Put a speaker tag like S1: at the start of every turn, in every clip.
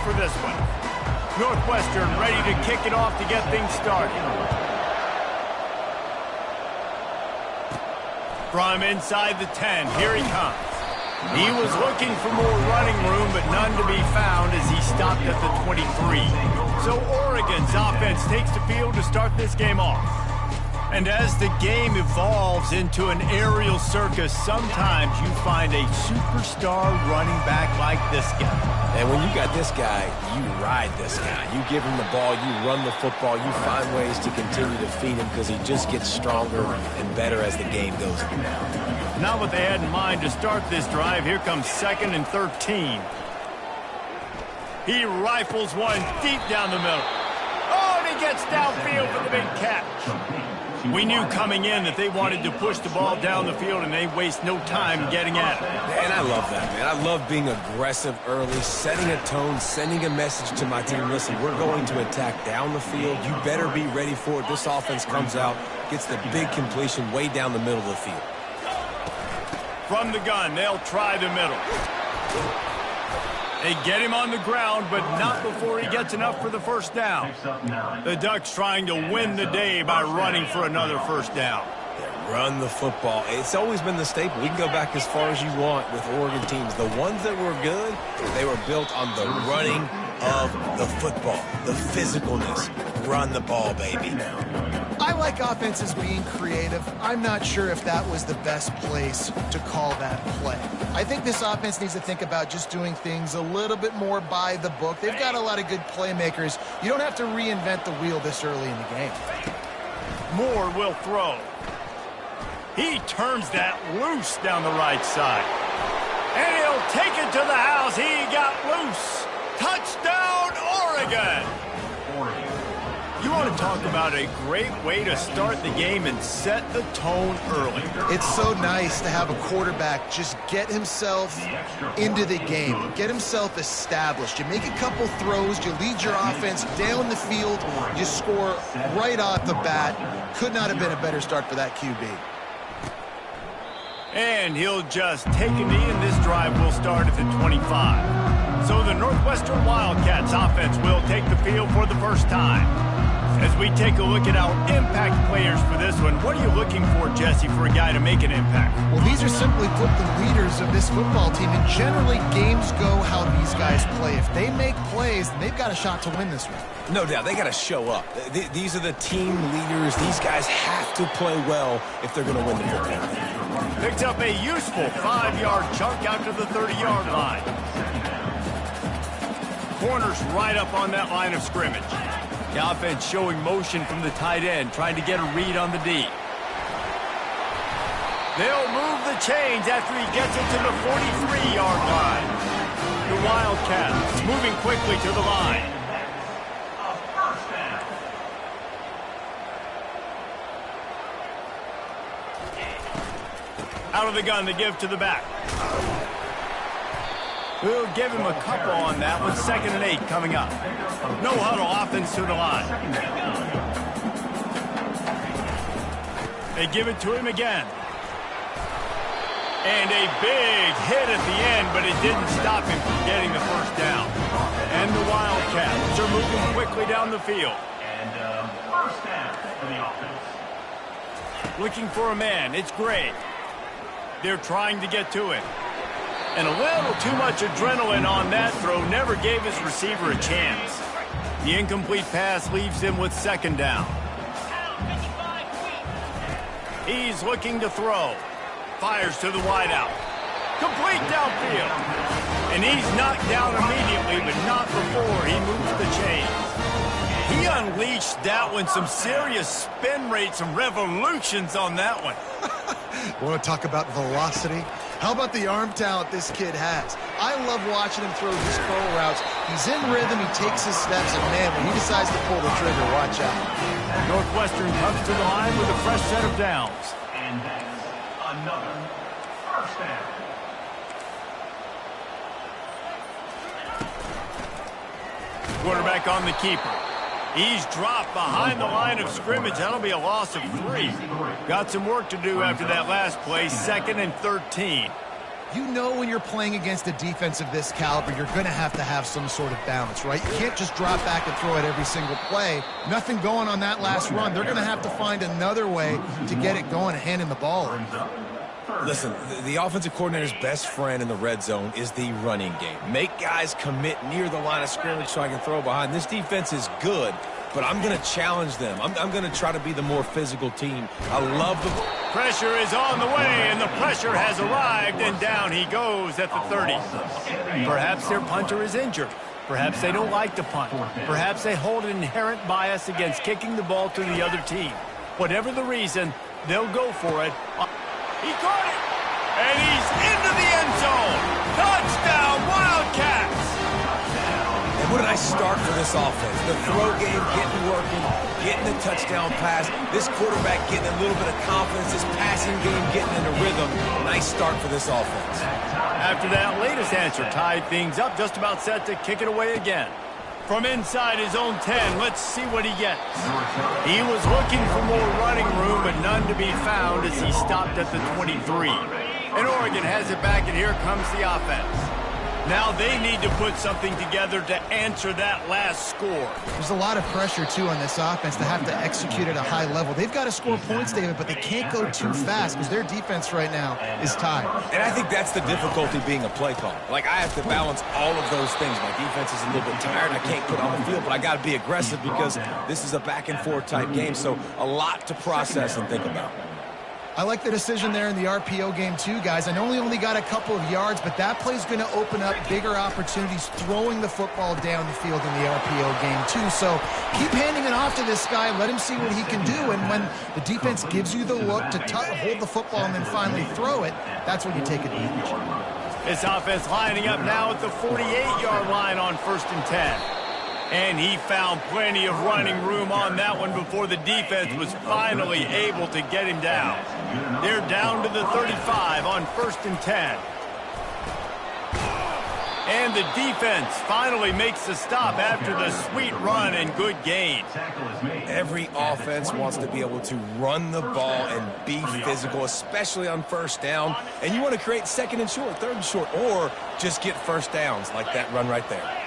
S1: for this one. Northwestern ready to kick it off to get things started. From inside the 10, here he comes. He was looking for more running room, but none to be found as he stopped at the 23. So Oregon's offense takes the field to start this game off. And as the game evolves into an aerial circus, sometimes you find a superstar running back like this guy.
S2: And when you got this guy, you ride this guy. You give him the ball, you run the football, you find ways to continue to feed him because he just gets stronger and better as the game goes on.
S1: Not what they had in mind to start this drive. Here comes 2nd and 13. He rifles one deep down the middle. Oh, and he gets downfield for the big catch. We knew coming in that they wanted to push the ball down the field, and they waste no time getting at it.
S2: And I love that, man. I love being aggressive early, setting a tone, sending a message to my team. Listen, we're going to attack down the field. You better be ready for it. This offense comes out, gets the big completion way down the middle of the field.
S1: From the gun, they'll try the middle. They get him on the ground, but not before he gets enough for the first down. The Ducks trying to win the day by running for another first down.
S2: Run the football. It's always been the staple. We can go back as far as you want with Oregon teams. The ones that were good, they were built on the running of the football, the physicalness. Run the ball, baby.
S3: I like offenses being creative. I'm not sure if that was the best place to call that play. I think this offense needs to think about just doing things a little bit more by the book. They've got a lot of good playmakers. You don't have to reinvent the wheel this early in the game.
S1: Moore will throw. He turns that loose down the right side. And he'll take it to the house. He got loose. Touchdown, Oregon! You want to talk about a great way to start the game and set the tone early.
S3: It's so nice to have a quarterback just get himself into the game, get himself established. You make a couple throws, you lead your offense down the field, you score right off the bat. Could not have been a better start for that QB.
S1: And he'll just take a knee, and this drive will start at the 25. So the Northwestern Wildcats offense will take the field for the first time. As we take a look at our impact players for this one, what are you looking for, Jesse, for a guy to make an impact?
S3: Well, these are simply put the leaders of this football team, and generally games go how these guys play. If they make plays, then they've got a shot to win this one.
S2: No doubt. They got to show up. These are the team leaders. These guys have to play well if they're going to win the football game.
S1: Picks up a useful 5-yard chunk out to the 30-yard line. Corners right up on that line of scrimmage. The offense showing motion from the tight end, trying to get a read on the D. They'll move the chains after he gets it to the 43-yard line. The Wildcats moving quickly to the line. Out of the gun, the give to the back. We'll give him a couple on that with 2nd and 8 coming up. No huddle, offense to the line. They give it to him again. And a big hit at the end, but it didn't stop him from getting the first down. And the Wildcats are moving quickly down the field.
S4: And first down for the offense.
S1: Looking for a man, it's Gray. They're trying to get to it. And a little too much adrenaline on that throw never gave his receiver a chance. The incomplete pass leaves him with 2nd down. He's looking to throw. Fires to the wideout. Complete downfield. And he's knocked down immediately, but not before he moves the chains. He unleashed that one. Some serious spin rate, some revolutions on that one.
S3: Want to talk about velocity? How about the arm talent this kid has? I love watching him throw his throw routes. He's in rhythm, he takes his steps, and man, when he decides to pull the trigger, watch out.
S1: Northwestern comes to the line with a fresh set of downs.
S4: And that's another first down.
S1: Quarterback on the keeper. He's dropped behind the line of scrimmage. That'll be a loss of 3. Got some work to do after that last play. 2nd and 13.
S3: You know when you're playing against a defense of this caliber, you're going to have some sort of balance, right? You can't just drop back and throw it every single play. Nothing going on that last run. They're going to have to find another way to get it going and hand in the ball.
S2: Listen, the offensive coordinator's best friend in the red zone is the running game. Make guys commit near the line of scrimmage so I can throw behind. This defense is good, but I'm going to challenge them. I'm going to try to be the more physical team. I love the...
S1: Pressure is on the way, and the pressure has arrived, and down he goes at the 30. Perhaps their punter is injured. Perhaps they don't like to punt. Perhaps they hold an inherent bias against kicking the ball to the other team. Whatever the reason, they'll go for it. He caught it, and he's into the end zone. Touchdown, Wildcats!
S2: And what a nice start for this offense. The throw game getting working, getting the touchdown pass. This quarterback getting a little bit of confidence. This passing game getting into rhythm. Nice start for this offense.
S1: After that latest answer tied things up, just about set to kick it away again. From inside his own 10, let's see what he gets. He was looking for more running room, but none to be found as he stopped at the 23. And Oregon has it back, and here comes the offense. Now they need to put something together to answer that last score.
S3: There's a lot of pressure, too, on this offense to have to execute at a high level. They've got to score points, David, but they can't go too fast because their defense right now is tired.
S2: And I think that's the difficulty being a play caller. Like, I have to balance all of those things. My defense is a little bit tired. I can't put on the field, but I got to be aggressive because this is a back-and-forth type game, so a lot to process and think about.
S3: I like the decision there in the RPO game too, guys. I know he only got a couple of yards, but that play's going to open up bigger opportunities throwing the football down the field in the RPO game too. So keep handing it off to this guy. Let him see what he can do. And when the defense gives you the look to hold the football and then finally throw it, that's when you take advantage.
S1: This offense lining up now at the 48-yard line on 1st and 10. And he found plenty of running room on that one before the defense was finally able to get him down. They're down to the 35 on 1st and 10. And the defense finally makes the stop after the sweet run and good gain.
S2: Every offense wants to be able to run the ball and be physical, especially on 1st down. And you want to create 2nd and short, 3rd and short, or just get 1st downs like that run right there.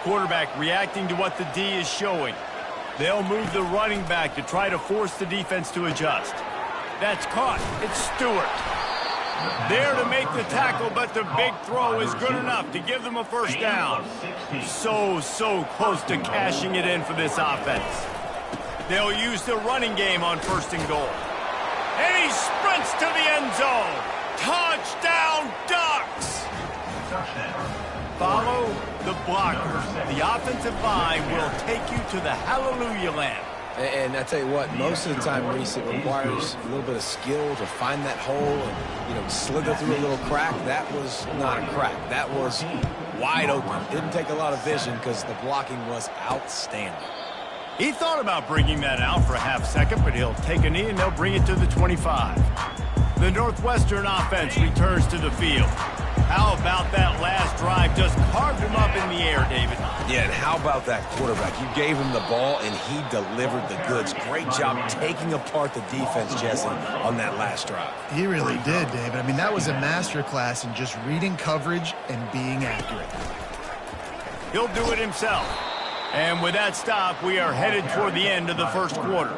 S1: Quarterback reacting to what the D is showing. They'll move the running back to try to force the defense to adjust. That's caught. It's Stewart. There to make the tackle, but the big throw is good enough to give them a 1st down. So close to cashing it in for this offense. They'll use the running game on 1st and goal. And he sprints to the end zone. Touchdown, Ducks! Follow the blockers. The offensive line will take you to the hallelujah land.
S2: And I tell you what, most of the time, Reese, it requires a little bit of skill to find that hole and, slither through a little crack. That was not a crack. That was wide open. Didn't take a lot of vision because the blocking was outstanding.
S1: He thought about bringing that out for a half second, but he'll take a knee and they'll bring it to the 25. The Northwestern offense returns to the field. How about that last drive? Just carved him up in the air, David.
S2: Yeah, and how about that quarterback? You gave him the ball, and he delivered the goods. Great job taking apart the defense, Jesse, on that last drive.
S3: He really did, David. I mean, that was a masterclass in just reading coverage and being accurate.
S1: He'll do it himself. And with that stop, we are headed toward the end of the 1st quarter.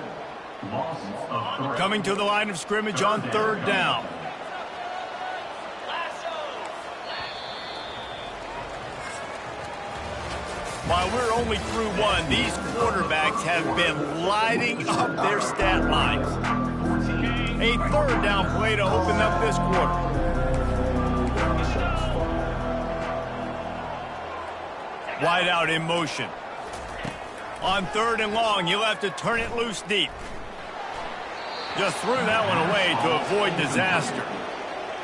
S1: Coming to the line of scrimmage on 3rd down. While we're only through one, these quarterbacks have been lighting up their stat lines. A 3rd down play to open up this quarter. Wide out in motion. On 3rd and long, he'll have to turn it loose deep. Just threw that one away to avoid disaster.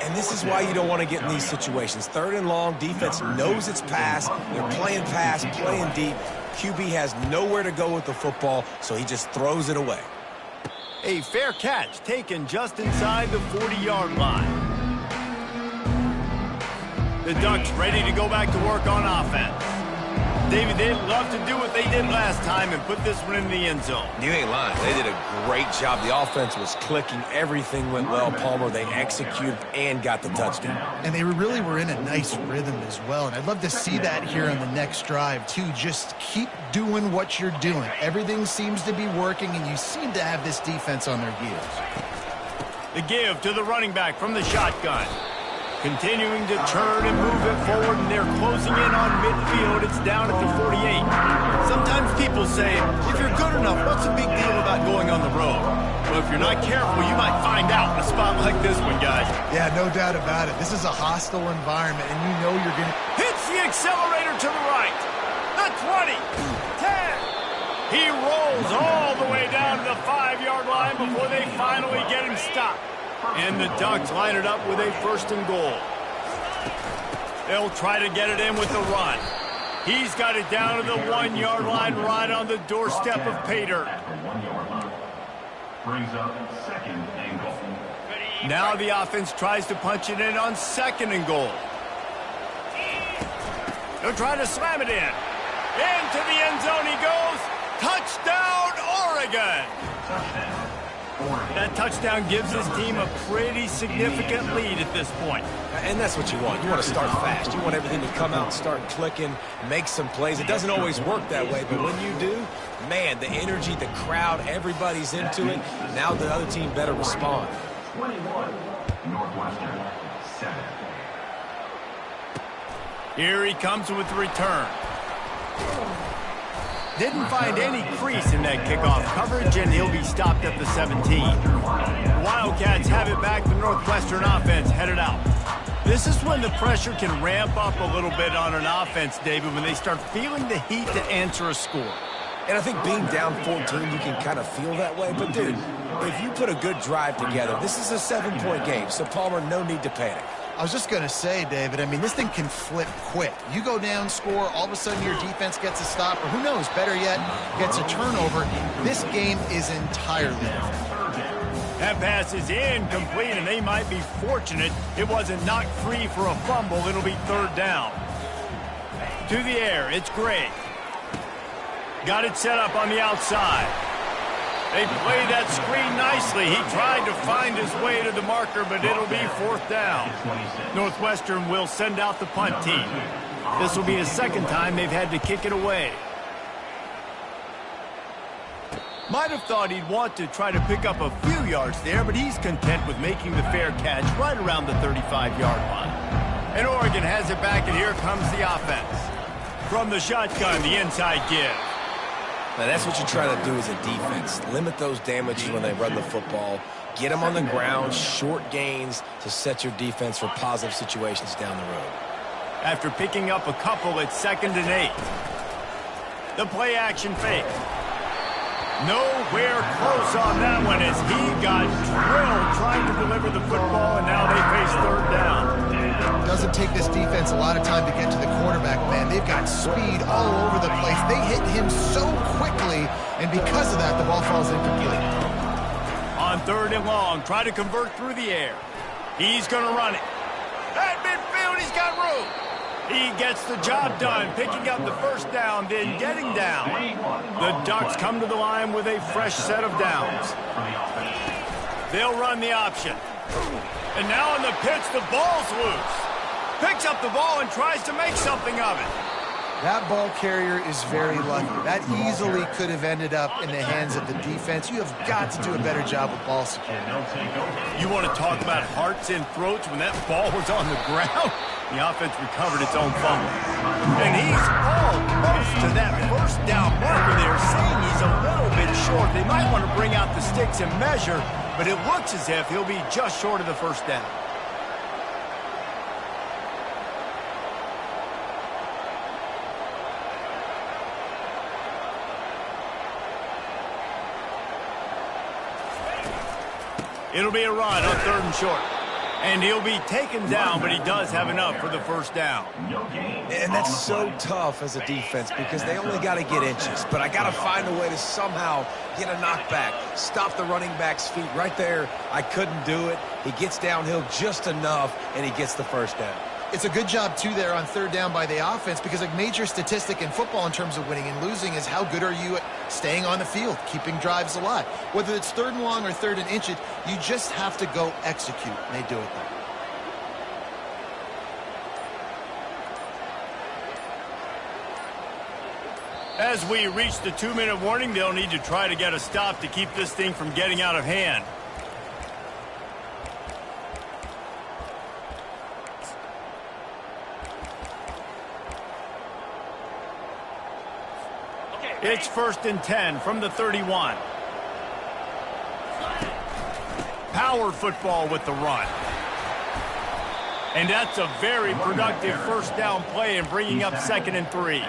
S2: And this is why you don't want to get in these situations. 3rd and long, defense knows it's pass. They're playing pass, playing deep. QB has nowhere to go with the football, so he just throws it away.
S1: A fair catch taken just inside the 40-yard line. The Ducks ready to go back to work on offense. David, they'd love to do what they did last time and put this one in the end zone.
S2: You ain't lying. They did a great job. The offense was clicking. Everything went well. Palmer, they executed and got the touchdown.
S3: And they really were in a nice rhythm as well. And I'd love to see that here on the next drive, too. Just keep doing what you're doing. Everything seems to be working, and you seem to have this defense on their heels.
S1: The give to the running back from the shotgun. Continuing to turn and move it forward, and they're closing in on midfield. It's down at the 48. Sometimes people say, if you're good enough, what's the big deal about going on the road? Well, if you're not careful, you might find out in a spot like this one, guys.
S3: Yeah, no doubt about it. This is a hostile environment, and you know you're going to...
S1: Hits the accelerator to the right. The 20, 10. He rolls all the way down to the 5-yard line before they finally get him stopped. And the Ducks line it up with a 1st and goal. They'll try to get it in with the run. He's got it down to the 1-yard line right on the doorstep of pay dirt.
S4: Brings up 2nd and goal.
S1: Now the offense tries to punch it in on 2nd and goal. They'll try to slam it in. Into the end zone he goes. Touchdown, Oregon! That touchdown gives his team a pretty significant lead at this point.
S2: And that's what you want. You want to start fast. You want everything to come out and start clicking, make some plays. It doesn't always work that way, but when you do, man, the energy, the crowd, everybody's into it. Now the other team better respond.
S4: 21, Northwestern, 7.
S1: Here he comes with the return. Didn't find any crease in that kickoff coverage, and he'll be stopped at the 17. The Wildcats have it back. The Northwestern offense headed out. This is when the pressure can ramp up a little bit on an offense, David, when they start feeling the heat to answer a score.
S2: And I think being down 14, you can kind of feel that way. But, dude, if you put a good drive together, this is a 7-point game. So, Palmer, no need to panic.
S3: I was just going to say, David, I mean, this thing can flip quick. You go down, score, all of a sudden your defense gets a stop, or who knows, better yet, gets a turnover. This game is entirely different.
S1: That pass is incomplete, and they might be fortunate it wasn't knocked free for a fumble. It'll be 3rd down. To the air, it's Gray. Got it set up on the outside. They played that screen nicely. He tried to find his way to the marker, but it'll be 4th down. Northwestern will send out the punt team. This will be the 2nd time they've had to kick it away. Might have thought he'd want to try to pick up a few yards there, but he's content with making the fair catch right around the 35-yard line. And Oregon has it back, and here comes the offense. From the shotgun, the inside give.
S2: Now, that's what you try to do as a defense. Limit those damages when they run the football. Get them on the ground, short gains to set your defense for positive situations down the road.
S1: After picking up a couple, it's 2nd and 8. The play action fake. Nowhere close on that one as he got drilled trying to deliver the football, and now they face 3rd down.
S3: Doesn't take this defense a lot of time to get to the quarterback, man. They've got speed all over the place. They hit him so quickly, and because of that, the ball falls incomplete.
S1: On 3rd and long, try to convert through the air. He's going to run it. At midfield, he's got room. He gets the job done, picking up the 1st down, then getting down. The Ducks come to the line with a fresh set of downs. They'll run the option. And now in the pitch, the ball's loose. Picks up the ball and tries to make something of it.
S3: That ball carrier is very lucky. That easily could have ended up in the hands of the defense. You have got to do a better job with ball security.
S1: You want to talk about hearts and throats when that ball was on the ground? The offense recovered its own fumble. And he's almost to that 1st down marker there, saying he's a little bit short. They might want to bring out the sticks and measure, but it looks as if he'll be just short of the 1st down. It'll be a run on 3rd and short. And he'll be taken down, but he does have enough for the 1st down.
S2: And that's so tough as a defense because they only got to get inches. But I got to find a way to somehow get a knockback, stop the running back's feet. Right there, I couldn't do it. He gets downhill just enough, and he gets the 1st down.
S3: It's a good job, too, there on third down by the offense because a major statistic in football in terms of winning and losing is how good are you at staying on the field, keeping drives alive. Whether it's third and long or third and inches, you just have to go execute, and they do it there.
S1: As we reach the 2-minute warning, they'll need to try to get a stop to keep this thing from getting out of hand. It's 1st and 10 from the 31. Power football with the run. And that's a very productive first down play and bringing up 2nd and 3.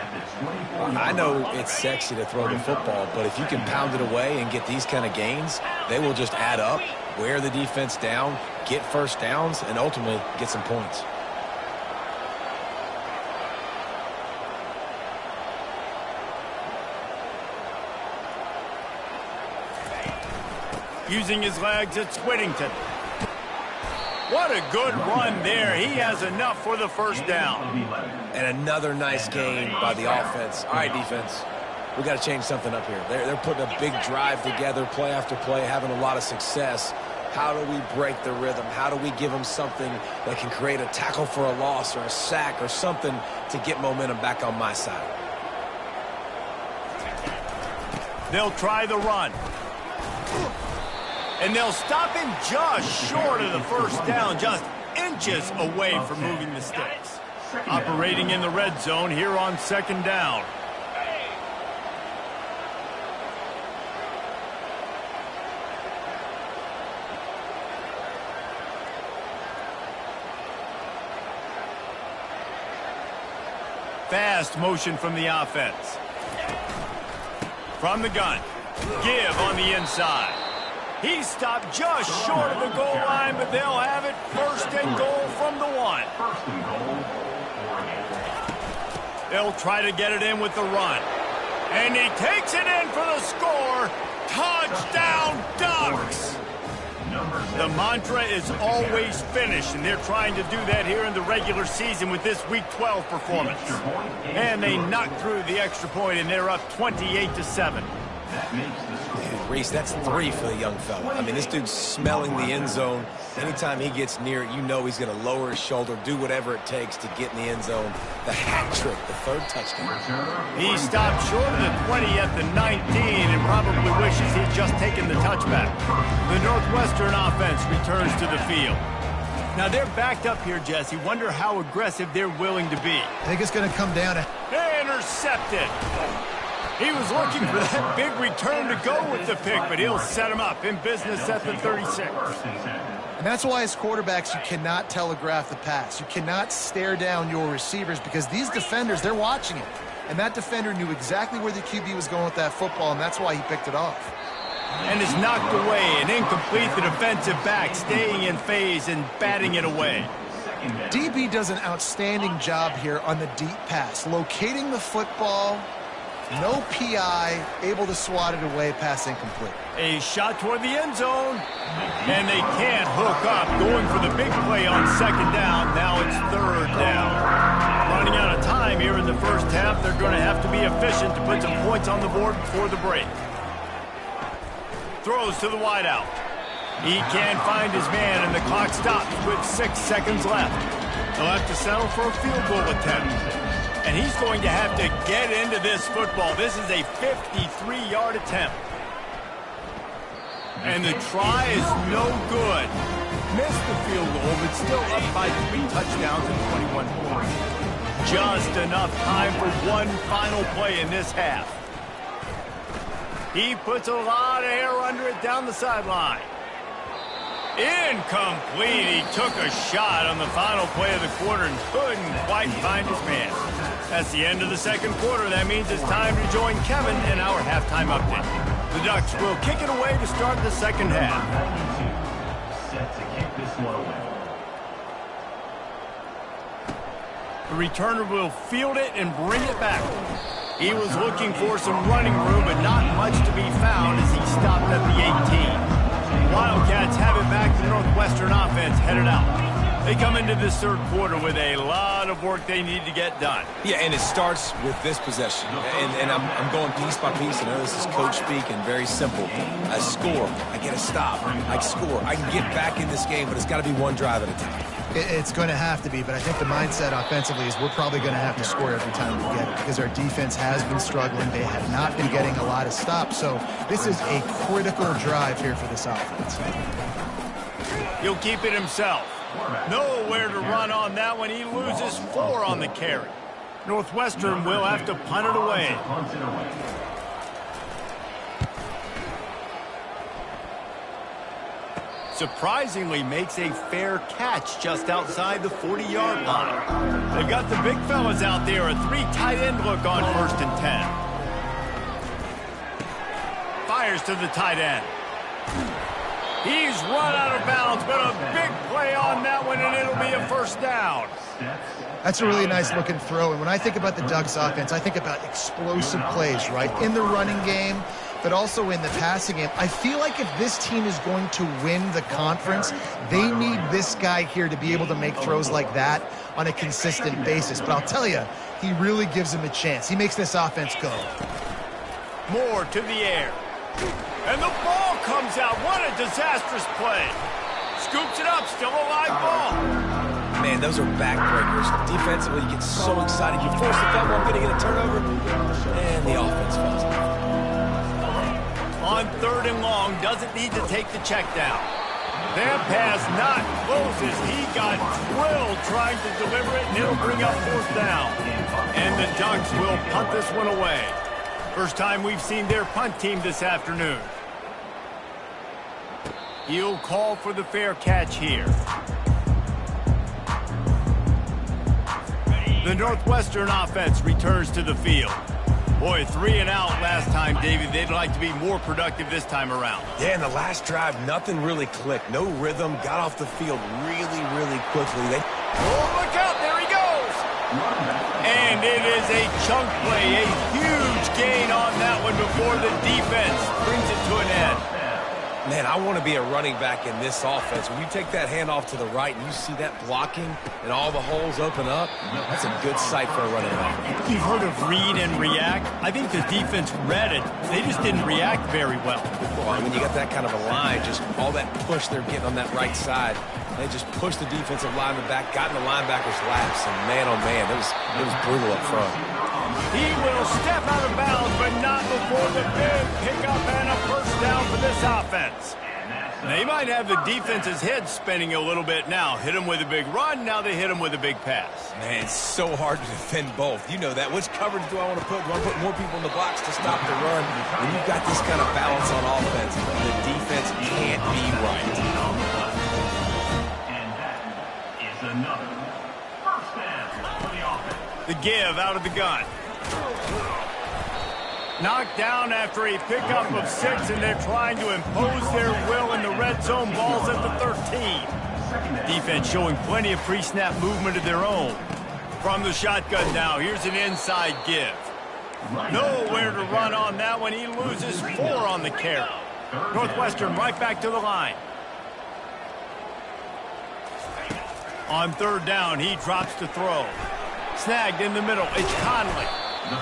S2: I know it's sexy to throw the football, but if you can pound it away and get these kind of gains, they will just add up, wear the defense down, get first downs, and ultimately get some points.
S1: Using his legs, it's Whittington. What a good run there. He has enough for the first down.
S2: And another nice gain by the offense. All right, defense, we got to change something up here. They're putting a big drive together, play after play, having a lot of success. How do we break the rhythm? How do we give them something that can create a tackle for a loss or a sack or something to get momentum back on my side?
S1: They'll try the run. And they'll stop him just short of the first down, just inches away from moving the sticks. Operating in the red zone here on 2nd down. Fast motion from the offense. From the gun. Give on the inside. He stopped just short of the goal line, but they'll have it 1st and goal from the 1. They'll try to get it in with the run. And he takes it in for the score. Touchdown, Ducks! The mantra is always finish, and they're trying to do that here in the regular season with this Week 12 performance. And they knocked through the extra point, and they're up 28-7.
S2: Reese, that's 3 for the young fella. I mean, this dude's smelling the end zone. Anytime he gets near it, you know he's going to lower his shoulder, do whatever it takes to get in the end zone. The hat trick, the 3rd touchdown.
S1: He stopped short of the 20 at the 19 and probably wishes he'd just taken the touchback. The Northwestern offense returns to the field. Now, they're backed up here, Jesse. Wonder how aggressive they're willing to be.
S3: I think it's going to come down to...
S1: Intercepted. He was looking for that big return to go with the pick, but he'll set him up in business at the 36.
S3: And that's why as quarterbacks, you cannot telegraph the pass. You cannot stare down your receivers because these defenders, they're watching it. And that defender knew exactly where the QB was going with that football, and that's why he picked it off.
S1: And is knocked away and incomplete. The defensive back staying in phase and batting it away.
S3: DB does an outstanding job here on the deep pass, locating the football. No PI, able to swat it away, pass incomplete.
S1: A shot toward the end zone, and they can't hook up. Going for the big play on 2nd down. Now it's 3rd down. Running out of time here in the first half. They're going to have to be efficient to put some points on the board before the break. Throws to the wideout. He can't find his man, and the clock stops with 6 seconds left. They'll have to settle for a field goal attempt. And he's going to have to get into this football. This is a 53-yard attempt. And the try is no good. Missed the field goal, but still up by 3 touchdowns and 21 points. Just enough time for one final play in this half. He puts a lot of air under it down the sideline. Incomplete. He took a shot on the final play of the quarter and couldn't quite find his man. That's the end of the 2nd quarter. That means it's time to join Kevin in our halftime update. The Ducks will kick it away to start the 2nd half.
S4: Set to kick this one away.
S1: The returner will field it and bring it back. He was looking for some running room, but not much to be found as he stopped at the 18. Wildcats have it back. The Northwestern offense headed out. They come into this third quarter with a lot of work they need to get done.
S2: Yeah, and it starts with this possession. And I'm going piece by piece. I know this is coach speak and very simple. I score. I get a stop. I score. I can get back in this game, but it's got to be one drive at a time.
S3: It's going to have to be, but I think the mindset offensively is we're probably going to have to score every time we get it because our defense has been struggling. They have not been getting a lot of stops. So this is a critical drive here for this offense.
S1: He'll keep it himself. Nowhere to run on that one. He loses 4 on the carry. Northwestern will have to punt it away. Surprisingly makes a fair catch just outside the 40-yard line. They've got the big fellas out there. A 3 tight end look on 1st and 10. Fires to the tight end. He's run out of bounds, but a big play on that one, and it'll be a 1st down.
S3: That's a really nice looking throw. And when I think about the Ducks offense, I think about explosive plays, right? In the running game, but also in the passing game. I feel like if this team is going to win the conference, they need this guy here to be able to make throws like that on a consistent basis. But I'll tell you, he really gives him a chance. He makes this offense go.
S1: Moore to the air. And the ball comes out. What a disastrous play. Scoops it up. Still a live ball.
S2: Man, those are backbreakers. Defensively, you get so excited. You force the fumble. I'm going to get a turnover. And the offense falls off.
S1: On 3rd and long, doesn't need to take the check down. That pass not closes. He got drilled trying to deliver it, and it'll bring up 4th down. And the Ducks will punt this one away. First time we've seen their punt team this afternoon. He'll call for the fair catch here. The Northwestern offense returns to the field. Boy, 3 and out last time, David. They'd like to be more productive this time around.
S2: Yeah, in the last drive, nothing really clicked. No rhythm. Got off the field really, really quickly.
S1: Oh, look out. There he goes. And it is a chunk play. A huge gain on that one before the defense brings it to an end.
S2: Man, I want to be a running back in this offense. When you take that handoff to the right and you see that blocking and all the holes open up, that's a good sight for a running back.
S1: You've heard of read and react. I think the defense read it. They just didn't react very well.
S2: Well, when you got that kind of a line, just all that push they're getting on that right side, they just pushed the defensive lineman back, got in the linebacker's laps, and man, oh man, it was brutal up front.
S1: He will step out of bounds, but not before the big pickup and a 1st down for this offense. They might have the defense's head spinning a little bit now. Hit him with a big run, now they hit him with a big pass.
S2: Man, it's so hard to defend both. You know that. Which coverage do I want to put? Do I want to put more people in the box to stop the run? When you've got this kind of balance on offense, the defense can't be right.
S4: And that is another 1st down for the offense.
S1: The give out of the gun. Knocked down after a pickup of 6, and they're trying to impose their will in the red zone. Balls at the 13. Defense showing plenty of pre-snap movement of their own. From the shotgun now, here's an inside give. Nowhere to run on that one. He loses 4 on the carry. Northwestern right back to the line. On 3rd down, he drops to throw. Snagged in the middle. It's Conley.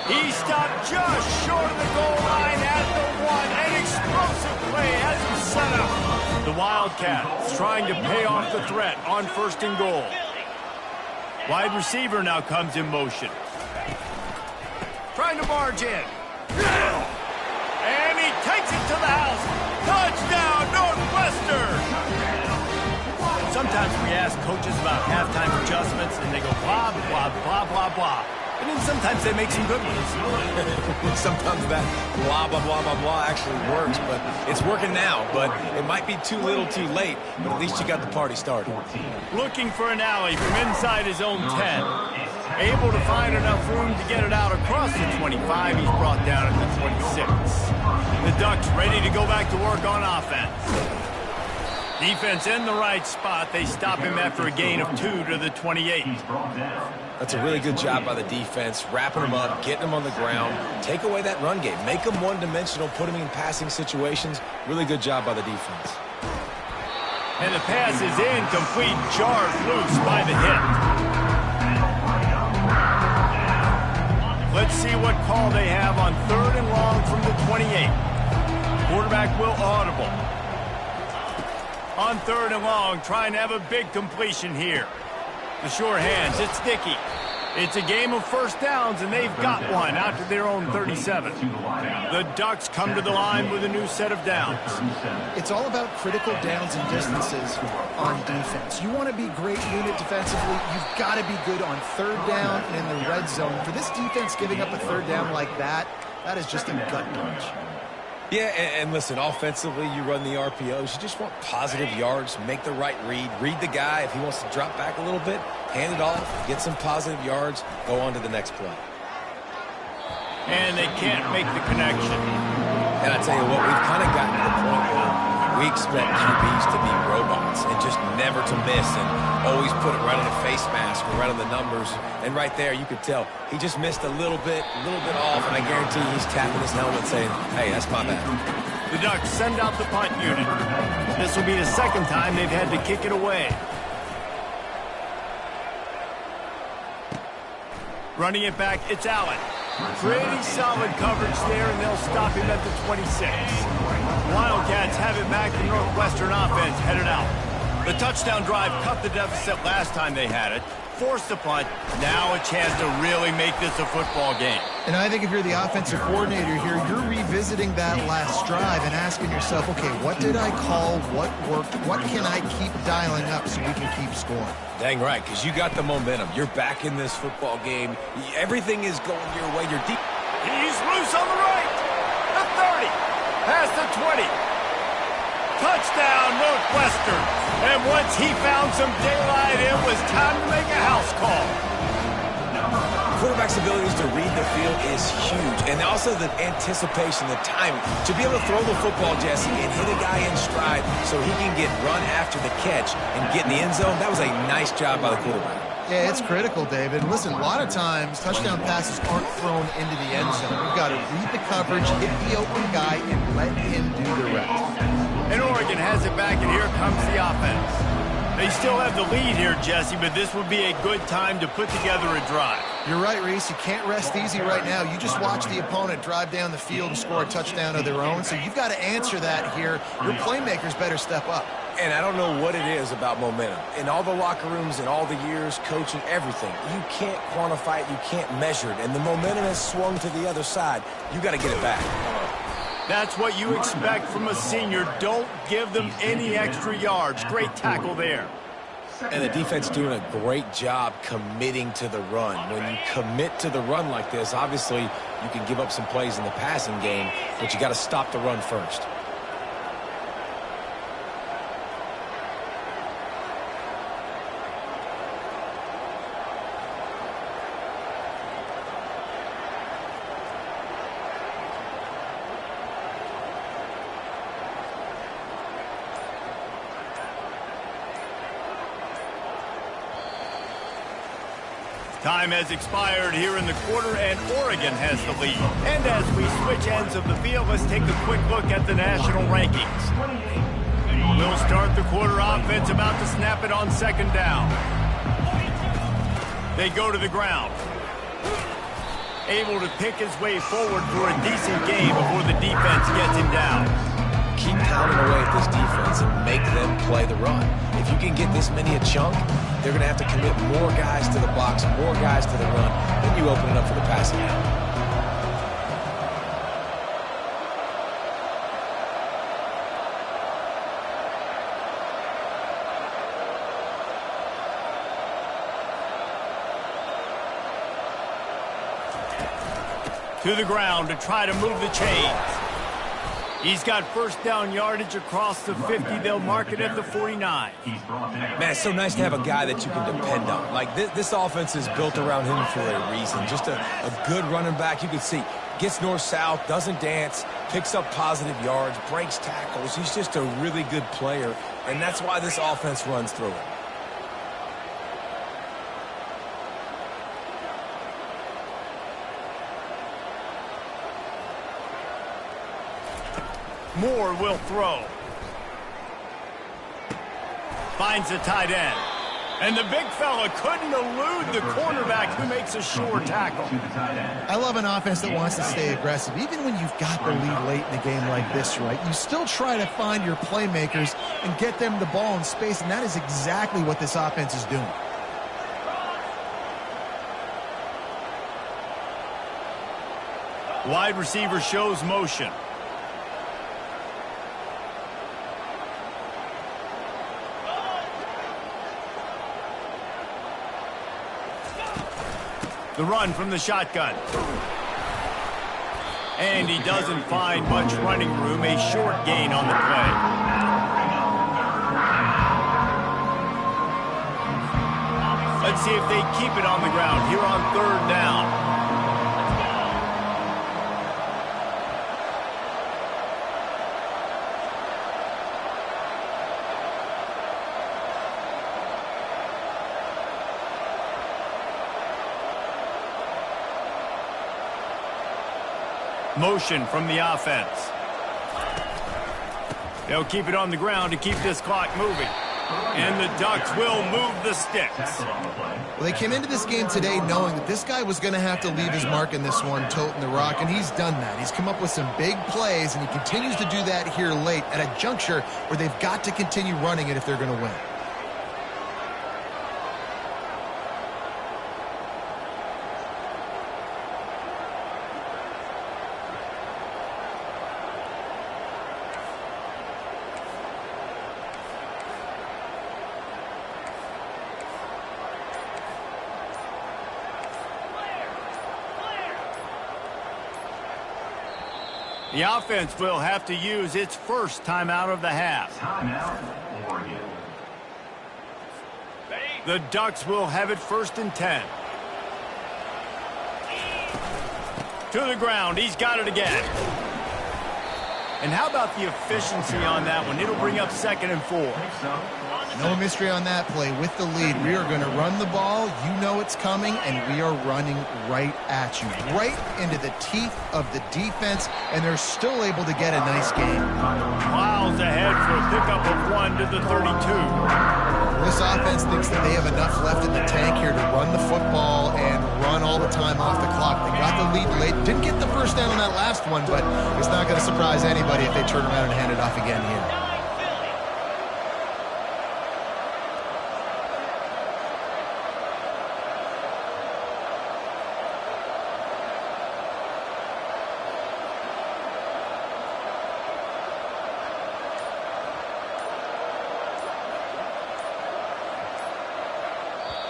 S1: He stopped just short of the goal line at the 1. An explosive play has him set up. The Wildcats trying to pay off the threat on 1st and goal. Wide receiver now comes in motion. Trying to barge in. And he takes it to the house. Touchdown, Northwestern! Sometimes we ask coaches about halftime adjustments, and they go blah, blah, blah, blah, blah. And then sometimes they make some good ones.
S2: Sometimes that blah, blah, blah, blah, blah actually works, but it's working now. But it might be too little too late, but at least you got the party started.
S1: Looking for an alley from inside his own 10. Able to find enough room to get it out across the 25. He's brought down at the 26. The Ducks ready to go back to work on offense. Defense in the right spot. They stop him after a gain of 2 to the 28.
S2: That's a really good job by the defense, wrapping him up, getting him on the ground, take away that run game, make him one-dimensional, put him in passing situations. Really good job by the defense.
S1: And the pass is incomplete, jarred loose by the hit. Let's see what call they have on 3rd and long from the 28. Quarterback will audible. On 3rd and long, trying to have a big completion here. The sure hands, it's Dickey. It's a game of first downs, and they've got one out to their own 37. The Ducks come to the line with a new set of downs.
S3: It's all about critical downs and distances on defense. You want to be great unit defensively, you've got to be good on 3rd down and in the red zone. For this defense giving up a 3rd down like that, that is just a gut punch.
S2: Yeah, and listen, offensively, you run the RPOs. You just want positive yards, make the right read the guy. If he wants to drop back a little bit, hand it off, get some positive yards, go on to the next play.
S1: And they can't make the connection.
S2: And I tell you what, we've kind of gotten to the point where we expect QBs to be robots and just never to miss and always put it right on the face mask or right on the numbers. And right there, you could tell he just missed a little bit off, and I guarantee he's tapping his helmet saying, hey, that's my bad.
S1: The Ducks send out the punt unit. This will be the 2nd time they've had to kick it away. Running it back, it's Allen. Pretty solid coverage there, and they'll stop him at the 26. Wildcats have it back. The Northwestern offense headed out. The touchdown drive cut the deficit last time they had it. Forced the punt. Now a chance to really make this a football game.
S3: And I think if you're the offensive coordinator here, you're revisiting that last drive and asking yourself, okay, what did I call? What worked? What can I keep dialing up so we can keep scoring?
S2: Dang right, because you got the momentum. You're back in this football game. Everything is going your way. You're deep.
S1: He's loose on the right. The 30. Past the 20. Touchdown, Northwestern. And once he found some daylight, it was time to make a house call.
S2: Quarterback's abilities to read the field is huge. And also the anticipation, the timing. To be able to throw the football, Jesse, and hit a guy in stride so he can get run after the catch and get in the end zone, that was a nice job by the quarterback.
S3: Yeah, it's critical, David. Listen, a lot of times touchdown passes aren't thrown into the end zone. You've got to read the coverage, hit the open guy, and let him do the rest.
S1: And Oregon has it back, and here comes the offense. They still have the lead here, Jesse, but this would be a good time to put together a drive.
S3: You're right, Reese. You can't rest easy right now. You just watch the opponent drive down the field and score a touchdown of their own, so you've got to answer that here. Your playmakers better step up.
S2: And I don't know what it is about momentum. In all the locker rooms and all the years, coaching, everything, you can't quantify it, you can't measure it. And the momentum has swung to the other side. You got to get it back.
S1: That's what you expect from a senior. Don't give them any extra yards. Great tackle there.
S2: And the defense doing a great job committing to the run. When you commit to the run like this, obviously you can give up some plays in the passing game, but you got to stop the run first.
S1: Time has expired here in the quarter, and Oregon has the lead. And as we switch ends of the field, let's take a quick look at the national rankings. We'll start the quarter offense, about to snap it on 2nd down. They go to the ground. Able to pick his way forward for a decent game before the defense gets him down.
S2: Keep pounding away at this defense and make them play the run. If you can get this many a chunk, they're going to have to commit more guys to the box, more guys to the run, then you open it up for the passing game.
S1: To the ground to try to move the chains. He's got first down yardage across the 50. They'll mark it at the 49.
S2: Man, it's so nice to have a guy that you can depend on. Like, this offense is built around him for a reason. Just a good running back. You can see, gets north-south, doesn't dance, picks up positive yards, breaks tackles. He's just a really good player, and that's why this offense runs through him.
S1: Moore will throw. Finds the tight end. And the big fella couldn't elude the cornerback who makes a sure tackle.
S3: I love an offense that wants to stay aggressive. Even when you've got the lead late in a game like this, right, you still try to find your playmakers and get them the ball in space, and that is exactly what this offense is doing.
S1: Wide receiver shows motion. The run from the shotgun. And he doesn't find much running room. A short gain on the play. Let's see if they keep it on the ground here on 3rd down. Motion from the offense. They'll keep it on the ground to keep this clock moving. And the Ducks will move the sticks.
S3: Well, they came into this game today knowing that this guy was going to have to leave his mark in this one, toting the rock, and he's done that. He's come up with some big plays, and he continues to do that here late at a juncture where they've got to continue running it if they're going to win.
S1: The offense will have to use its first timeout of the half.
S4: Timeout, Oregon.
S1: The Ducks will have it 1st and 10. To the ground. He's got it again. And how about the efficiency on that one? It'll bring up 2nd and 4.
S3: No mystery on that play. With the lead, we are going to run the ball. You know it's coming, and we are running right at you, right into the teeth of the defense, and they're still able to get a nice game.
S1: Miles ahead for a pickup of 1 to the 32.
S3: This offense thinks that they have enough left in the tank here to run the football and run all the time off the clock. They got the lead late. Didn't get the first down on that last one, but it's not going to surprise anybody if they turn around and hand it off again here.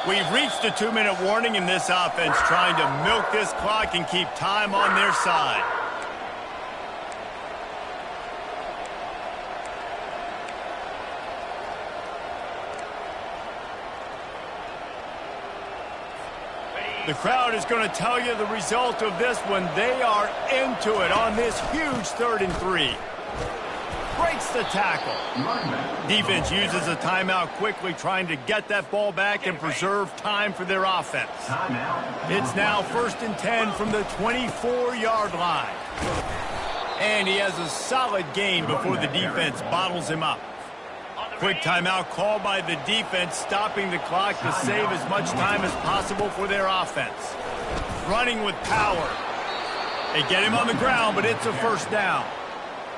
S1: We've reached a 2-minute warning in this offense, trying to milk this clock and keep time on their side. The crowd is going to tell you the result of this one. They are into it on this huge 3rd and 3. Breaks the tackle. Defense uses a timeout quickly, trying to get that ball back and preserve time for their offense. It's now 1st and 10 from the 24-yard line. And he has a solid gain before the defense bottles him up. Quick timeout called by the defense, stopping the clock to save as much time as possible for their offense. Running with power. They get him on the ground, but it's a 1st down.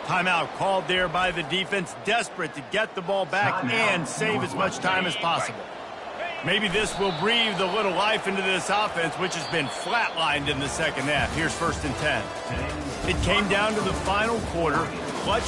S1: Timeout called there by the defense, desperate to get the ball back and save as much time as possible. Maybe this will breathe a little life into this offense, which has been flatlined in the 2nd half. Here's 1st and 10. It came down to the final quarter. Clutch